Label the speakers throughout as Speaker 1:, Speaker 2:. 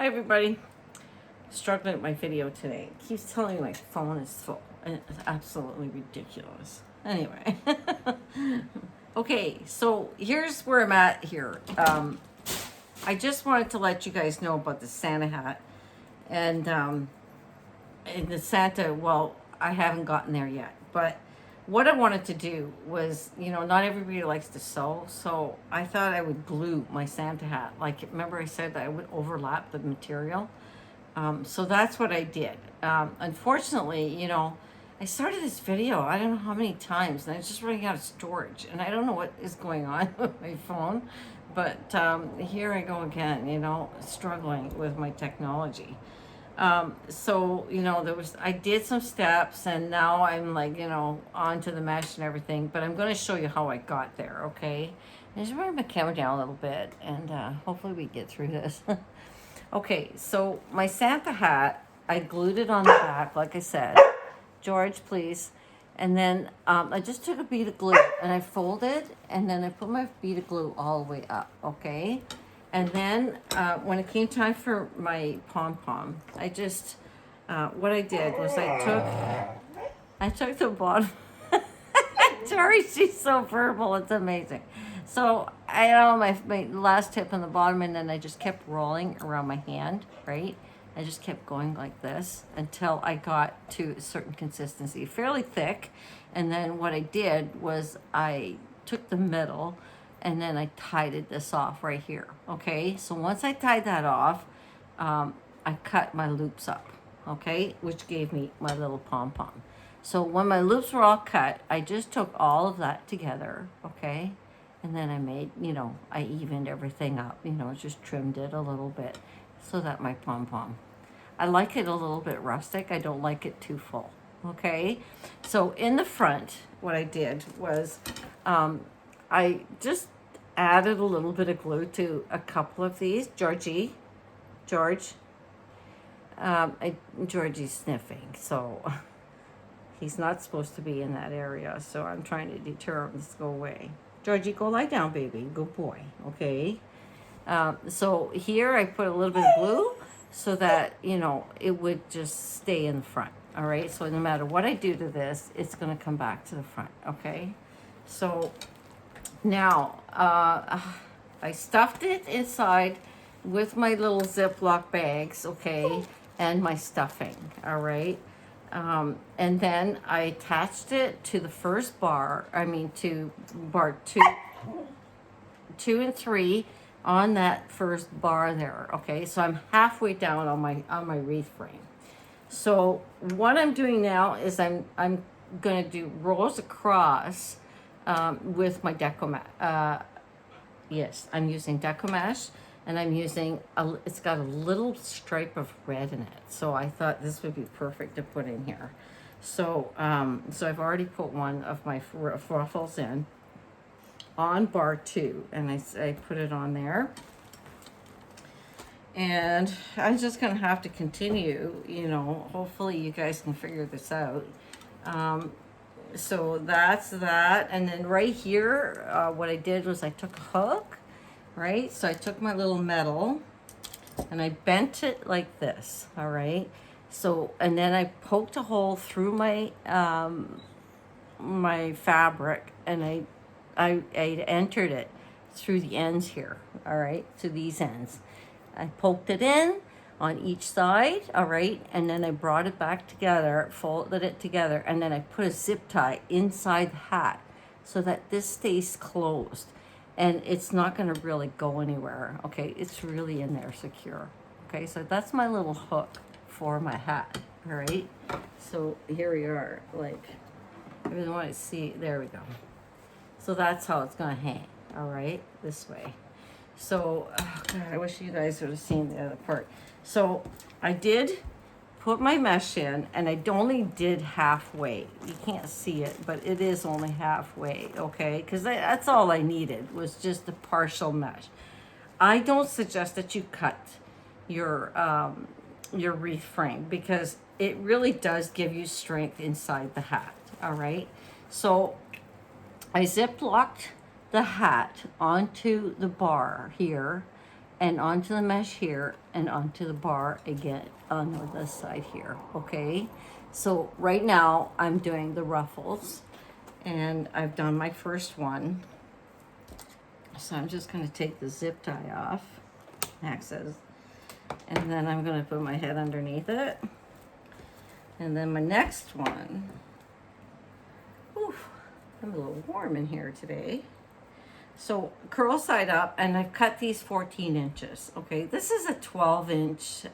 Speaker 1: Hi everybody. Struggling with my video today. It keeps telling me my phone is full and it's absolutely ridiculous. Anyway. Okay, so here's where I'm at here. I just wanted to let you guys know about the Santa hat. And the Santa, well, I haven't gotten there yet. But what I wanted to do was, not everybody likes to sew, so I thought I would glue my Santa hat. Like, remember I said that I would overlap the material? So that's what I did. Unfortunately, I started this video, I don't know how many times, and I was just running out of storage, and I don't know what is going on with my phone, but here I go again, struggling with my technology. So, I did some steps, and now I'm like, onto the mesh and everything, but I'm going to show you how I got there, okay? I just bring my camera down a little bit, and hopefully we get through this. Okay, so my Santa hat, I glued it on the back, like I said. George, please. And then I just took a bead of glue and I folded, and then I put my bead of glue all the way up, okay? And then when it came time for my pom-pom, I just, what I did was I took the bottom. Sorry, she's so verbal, it's amazing. So I had my last tip on the bottom, and then I just kept rolling around my hand, right? I just kept going like this until I got to a certain consistency, fairly thick. And then what I did was I took the middle and then I tied this off right here, okay? So once I tied that off, I cut my loops up, okay? Which gave me my little pom-pom. So when my loops were all cut, I just took all of that together, okay? And then I made, I evened everything up, just trimmed it a little bit so that my pom-pom. I like it a little bit rustic. I don't like it too full, okay? So in the front, what I did was I just added a little bit of glue to a couple of these. Georgie, George, Georgie's sniffing, so he's not supposed to be in that area, so I'm trying to deter him to go away. Georgie, go lie down, baby. Good boy, okay? So here I put a little bit of glue so that, it would just stay in the front, all right? So no matter what I do to this, it's going to come back to the front, okay? So now I stuffed it inside with my little Ziploc bags, okay, and my stuffing, all right? And then I attached it to the first bar, to bar two and three on that first bar there, okay? So I'm halfway down on my wreath frame. So what I'm doing now is I'm gonna do rows across with my Deco. Yes, I'm using Deco Mesh, and I'm using, it's got a little stripe of red in it. So I thought this would be perfect to put in here. So, so I've already put one of my ruffles in on bar 2, and I put it on there. And I'm just gonna have to continue, hopefully you guys can figure this out. So that's that. And then right here, what I did was I took a hook, right? So I took my little metal and I bent it like this, all right? So, and then I poked a hole through my my fabric, and I entered it through the ends here, all right? To these ends. I poked it in on each side, all right? And then I brought it back together, folded it together, and then I put a zip tie inside the hat so that this stays closed. And it's not gonna really go anywhere, okay? It's really in there secure, okay? So that's my little hook for my hat, all right? So here we are, like, I really want to see, there we go. So that's how it's gonna hang, all right? This way. So, oh God, I wish you guys would have seen the other part. So I did put my mesh in, and I only did halfway. You can't see it, but it is only halfway, okay? Because that's all I needed, was just a partial mesh. I don't suggest that you cut your wreath frame, because it really does give you strength inside the hat, all right? So I zip locked the hat onto the bar here, and onto the mesh here and onto the bar again on this side here, okay? So right now I'm doing the ruffles and I've done my first one. So I'm just gonna take the zip tie off, access, and then I'm gonna put my head underneath it. And then my next one, oof, I'm a little warm in here today. So curl side up, and I've cut these 14 inches, okay? This is a 12-inch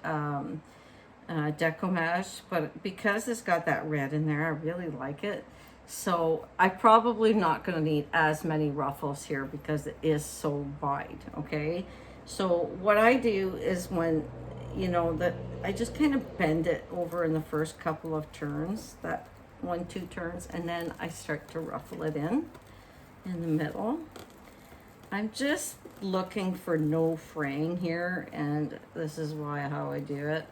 Speaker 1: deco mesh, but because it's got that red in there, I really like it. So I'm probably not gonna need as many ruffles here because it is so wide, okay? So what I do is when, you know, that I just kind of bend it over in the first couple of turns, that 1-2 turns, and then I start to ruffle it in the middle. I'm just looking for no fraying here, and this is how I do it.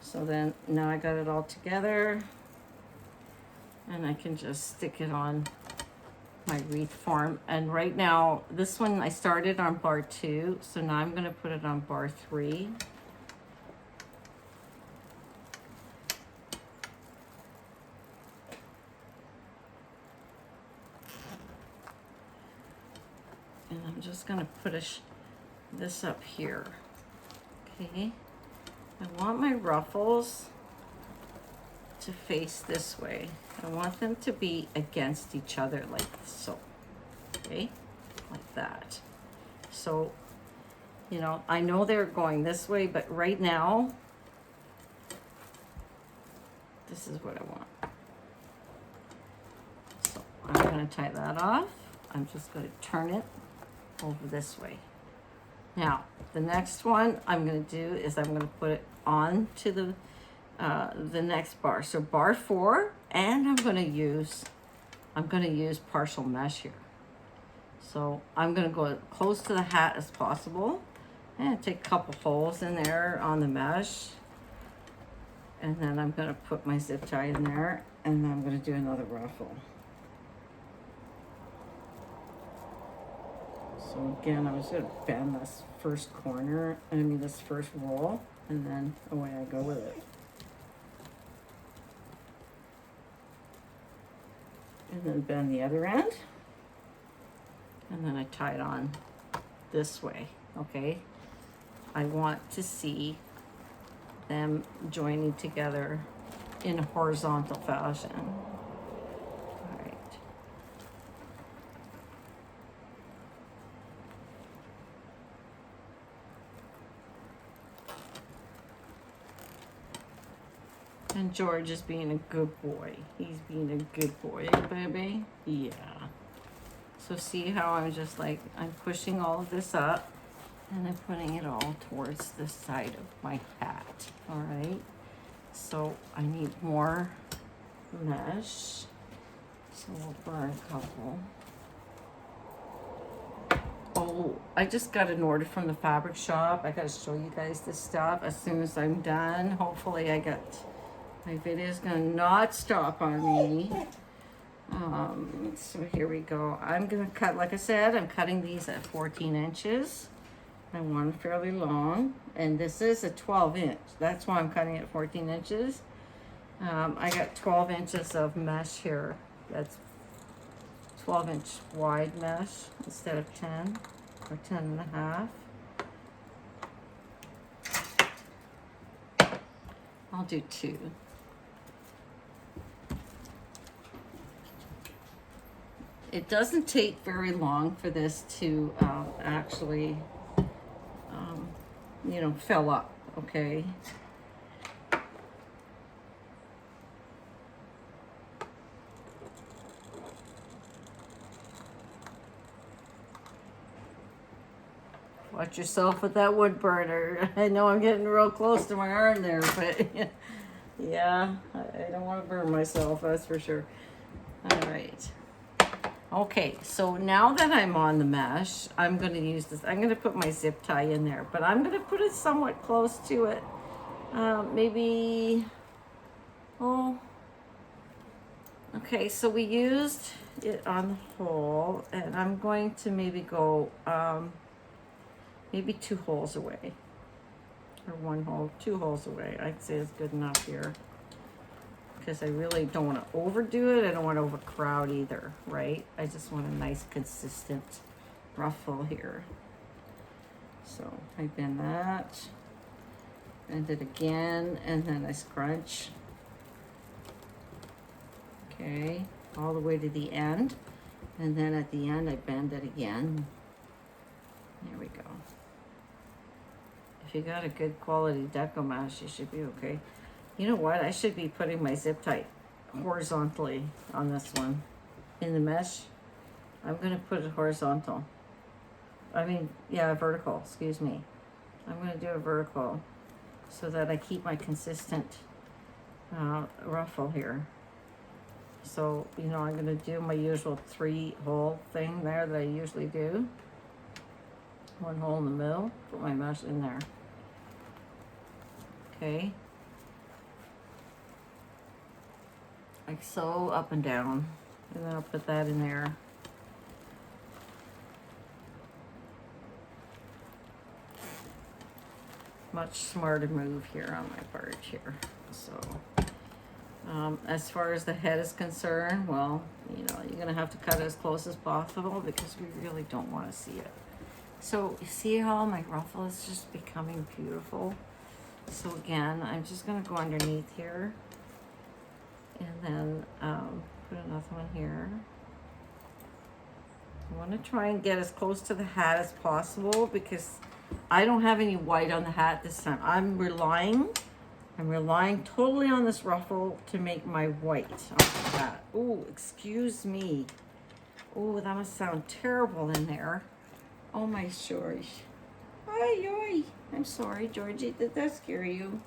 Speaker 1: So then now I got it all together, and I can just stick it on my wreath form. And right now, this one I started on bar 2, so now I'm gonna put it on bar 3. And I'm just gonna put this up here, okay? I want my ruffles to face this way. I want them to be against each other like so, okay? Like that. So, you know, I know they're going this way, but right now, this is what I want. So I'm gonna tie that off. I'm just gonna turn it over this way. Now, the next one I'm gonna do is I'm gonna put it on to the next bar. So bar 4, and I'm gonna use partial mesh here. So I'm gonna go close to the hat as possible and take a couple holes in there on the mesh. And then I'm gonna put my zip tie in there, and then I'm gonna do another ruffle. So again, I'm just gonna bend this first corner, this first roll, and then away I go with it. And then bend the other end. And then I tie it on this way, okay? I want to see them joining together in a horizontal fashion. All right. And George is being a good boy. He's being a good boy, baby. Yeah. So see how I'm just like, I'm pushing all of this up and I'm putting it all towards the side of my hat, all right? So I need more mesh. So we'll burn a couple. Oh, I just got an order from the fabric shop. I gotta show you guys this stuff as soon as I'm done. Hopefully my video is gonna not stop on me. So here we go. I'm gonna cut, like I said, I'm cutting these at 14 inches. I want it fairly long, and this is a 12-inch. That's why I'm cutting at 14 inches. I got 12 inches of mesh here. That's 12-inch wide mesh instead of 10 or 10 and a half. I'll do 2. It doesn't take very long for this to actually, fill up, okay? Watch yourself with that wood burner. I know I'm getting real close to my arm there, but yeah, I don't want to burn myself, that's for sure. All right. Okay, so now that I'm on the mesh, I'm going to use this. I'm going to put my zip tie in there, but I'm going to put it somewhat close to it. Okay, so we used it on the hole, and I'm going to maybe go maybe 2 holes away. Or 1 hole, 2 holes away. I'd say it's good enough here. Because I really don't want to overdo it. I don't want to overcrowd either, right? I just want a nice consistent ruffle here. So I bend that, bend it again, and then I scrunch. Okay, all the way to the end. And then at the end, I bend it again. There we go. If you got a good quality deco mesh, you should be okay. You know what? I should be putting my zip tie horizontally on this one. In the mesh, I'm going to put it horizontal. I mean, yeah, vertical, excuse me. I'm going to do a vertical so that I keep my consistent ruffle here. So, you know, I'm going to do my usual 3-hole thing there that I usually do. 1 hole in the middle, put my mesh in there. Okay. Like so, up and down. And then I'll put that in there. Much smarter move here on my part here. So, as far as the head is concerned, well, you know, you're gonna have to cut it as close as possible because we really don't want to see it. So you see how my ruffle is just becoming beautiful? So again, I'm just gonna go underneath here and then put another one here. I want to try and get as close to the hat as possible because I don't have any white on the hat this time. I'm relying totally on this ruffle to make my white on the hat. Oh, excuse me. Oh, that must sound terrible in there. Oh my George. Oi. I'm sorry, Georgie. Did that scare you?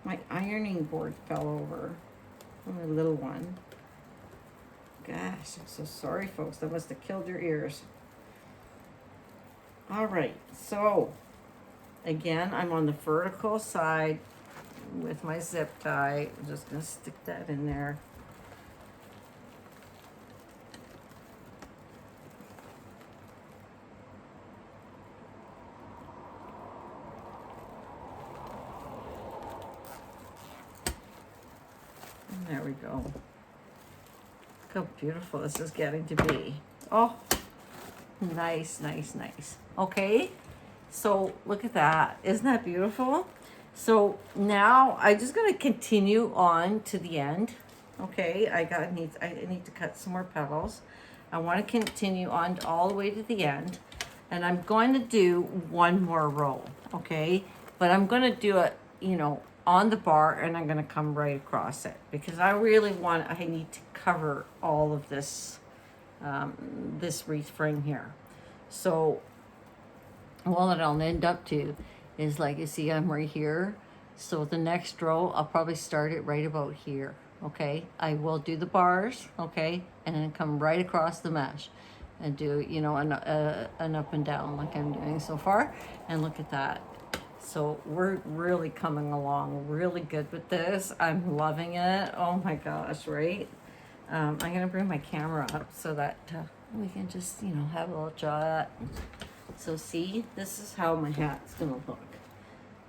Speaker 1: My ironing board fell over. Oh, my little one. Gosh, I'm so sorry, folks. That must have killed your ears. All right, so again, I'm on the vertical side with my zip tie. I'm just gonna stick that in there. And there we go. Look how beautiful this is getting to be. Oh, nice. Okay, so look at that. Isn't that beautiful? So now I'm just going to continue on to the end. Okay, I need to cut some more petals. I want to continue on all the way to the end, and I'm going to do 1 more row. Okay, but I'm going to do it, you know, on the bar, and I'm going to come right across it because I need to cover all of this this wreath ring here. So what I'll end up to is, like you see, I'm right here. So the next row, I'll probably start it right about here. Okay, I will do the bars, okay, and then come right across the mesh and do, you know, an up and down like I'm doing so far. And look at that. So we're really coming along really good with this. I'm loving it. Oh my gosh, right? I'm gonna bring my camera up so that we can just, you know, have a little shot. So see, this is how my hat's gonna look,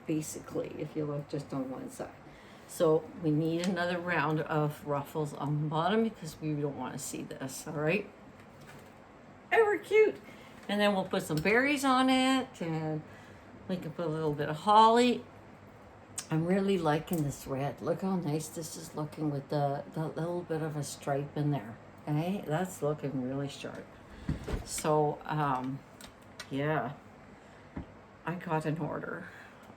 Speaker 1: basically, if you look just on one side. So we need another round of ruffles on the bottom because we don't want to see this, all right? Oh, we're cute. And then we'll put some berries on it, and we can put a little bit of holly. I'm really liking this red. Look how nice this is looking with the little bit of a stripe in there. Okay, that's looking really sharp. So, yeah, I got an order.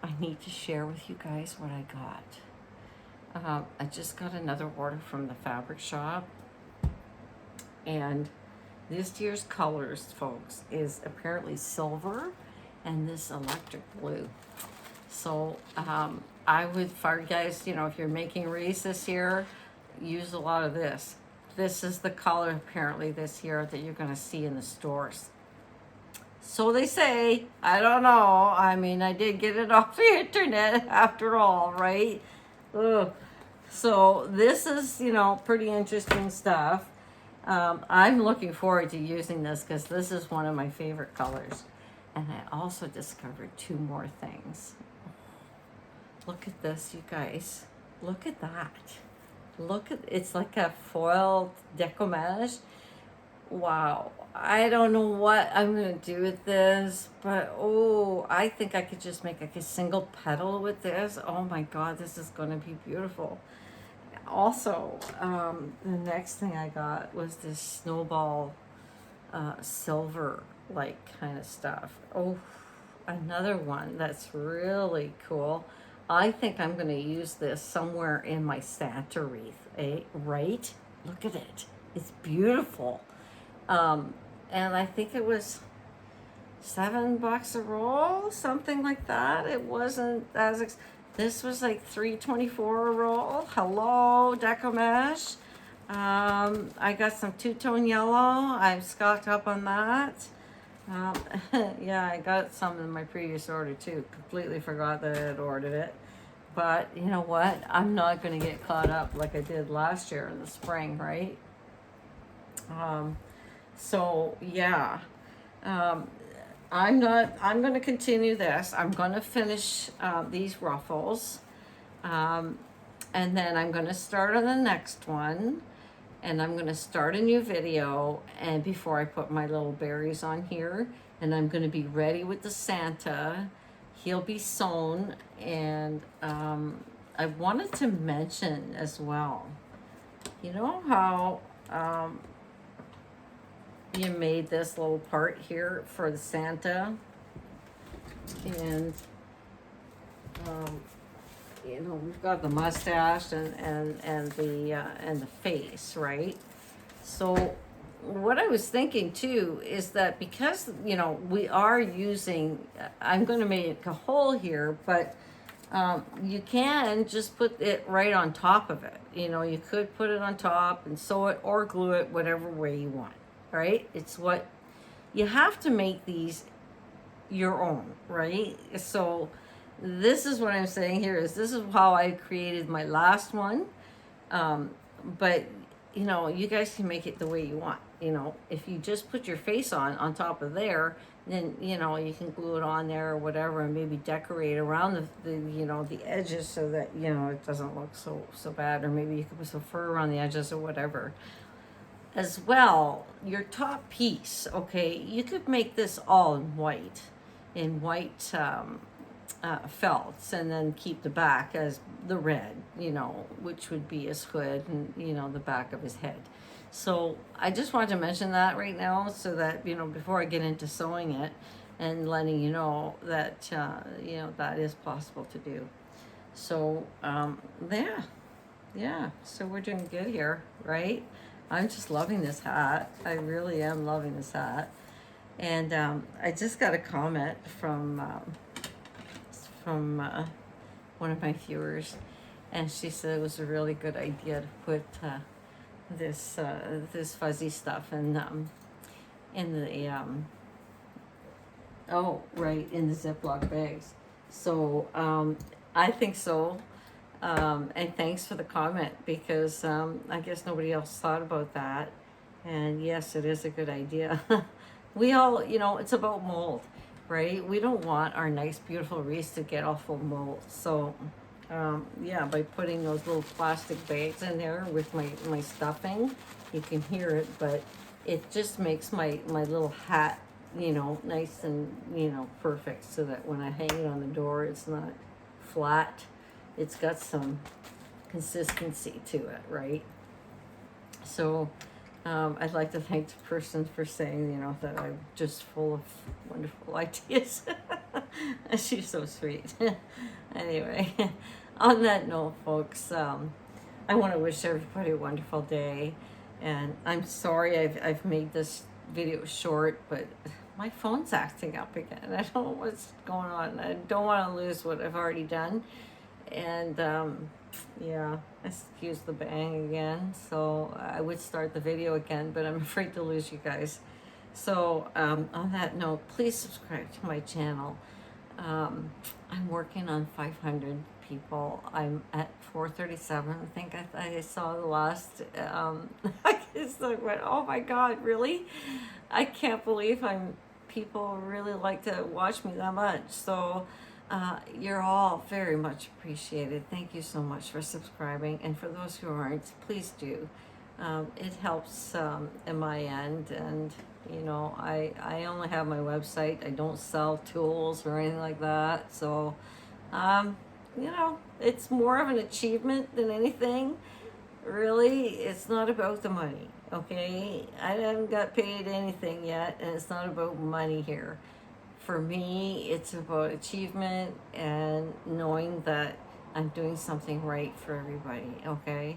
Speaker 1: I need to share with you guys what I got. I just got another order from the fabric shop, and this year's colors, folks, is apparently silver and this electric blue. So I would, for you guys, you know, if you're making wreaths this year, use a lot of this. This is the color apparently this year that you're going to see in the stores. So they say. I don't know. I mean, I did get it off the internet after all, right? Ugh. So this is, you know, pretty interesting stuff. I'm looking forward to using this because this is one of my favorite colors. And I also discovered two more things. Look at this, you guys. Look at that. Look at, it's like a foiled decoupage. Wow. I don't know what I'm going to do with this, but oh, I think I could just make like a single petal with this. Oh my God, this is going to be beautiful. Also, the next thing I got was this snowball silver like kind of stuff. Oh, another one that's really cool. I think I'm going to use this somewhere in my Santa wreath, right? Look at it. It's beautiful. And I think it was $7 a roll, something like that. It wasn't as this was like $3.24 a roll. Hello, decoupage. I got some two-tone yellow. I'm stocked up on that. Yeah, I got some in my previous order too. Completely forgot that I had ordered it. But you know what? I'm not going to get caught up like I did last year in the spring, right? So yeah, I'm going to continue this. I'm going to finish these ruffles. And then I'm going to start on the next one. And I'm going to start a new video. And before I put my little berries on here. And I'm going to be ready with the Santa. He'll be sewn. And I wanted to mention as well. You know how you made this little part here for the Santa, and you know, we've got the mustache and the face, right? So what I was thinking too is that because, you know, we are using, I'm going to make a hole here, but you can just put it right on top of it. You know, you could put it on top and sew it or glue it whatever way you want. Right? It's what you have to make these your own, right? So this is what I'm saying here is this is how I created my last one. But you know, you guys can make it the way you want. You know, if you just put your face on top of there, then you know you can glue it on there or whatever, and maybe decorate around the you know the edges so that you know it doesn't look so bad, or maybe you could put some fur around the edges or whatever. As well, your top piece, okay, you could make this all in white felts, and then keep the back as the red, you know, which would be his hood and, you know, the back of his head. So I just wanted to mention that right now so that, you know, before I get into sewing it and letting you know that, you know, that is possible to do. So, yeah, so we're doing good here, right? I'm just loving this hat. I really am loving this hat. And I just got a comment from one of my viewers, and she said it was a really good idea to put this fuzzy stuff in the in the Ziploc bags. So I think so. And thanks for the comment, because I guess nobody else thought about that. And yes, it is a good idea. We all, you know, it's about mold, right? We don't want our nice, beautiful wreaths to get all full of mold. So, yeah, by putting those little plastic bags in there with my stuffing, you can hear it, but it just makes my little hat, you know, nice and, you know, perfect, so that when I hang it on the door, it's not flat. It's got some consistency to it, right? So I'd like to thank the person for saying, you know, that I'm just full of wonderful ideas. She's so sweet. Anyway, on that note, folks, I want to wish everybody a wonderful day. And I'm sorry I've made this video short, but my phone's acting up again. I don't know what's going on. I don't want to lose what I've already done. And yeah, excuse the bang again. So I would start the video again, but I'm afraid to lose you guys. So on that note, please subscribe to my channel. I'm working on 500 people. I'm at 437. I think I saw the last. I just like went, oh my God, really? I can't believe I'm people really like to watch me that much. So you're all very much appreciated. Thank you so much for subscribing. And for those who aren't, please do. It helps in my end. And, you know, I only have my website. I don't sell tools or anything like that. So, you know, it's more of an achievement than anything. Really, it's not about the money, okay? I haven't got paid anything yet, and it's not about money here. For me, it's about achievement and knowing that I'm doing something right for everybody, okay?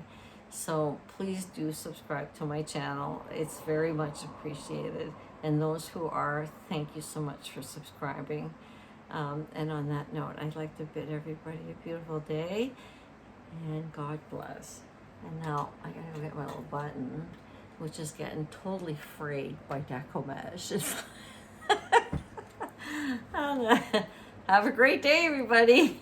Speaker 1: So please do subscribe to my channel. It's very much appreciated. And those who are, thank you so much for subscribing. And on that note, I'd like to bid everybody a beautiful day, and God bless. And now I gotta go get my little button, which is getting totally frayed by deco mesh. Have a great day, everybody.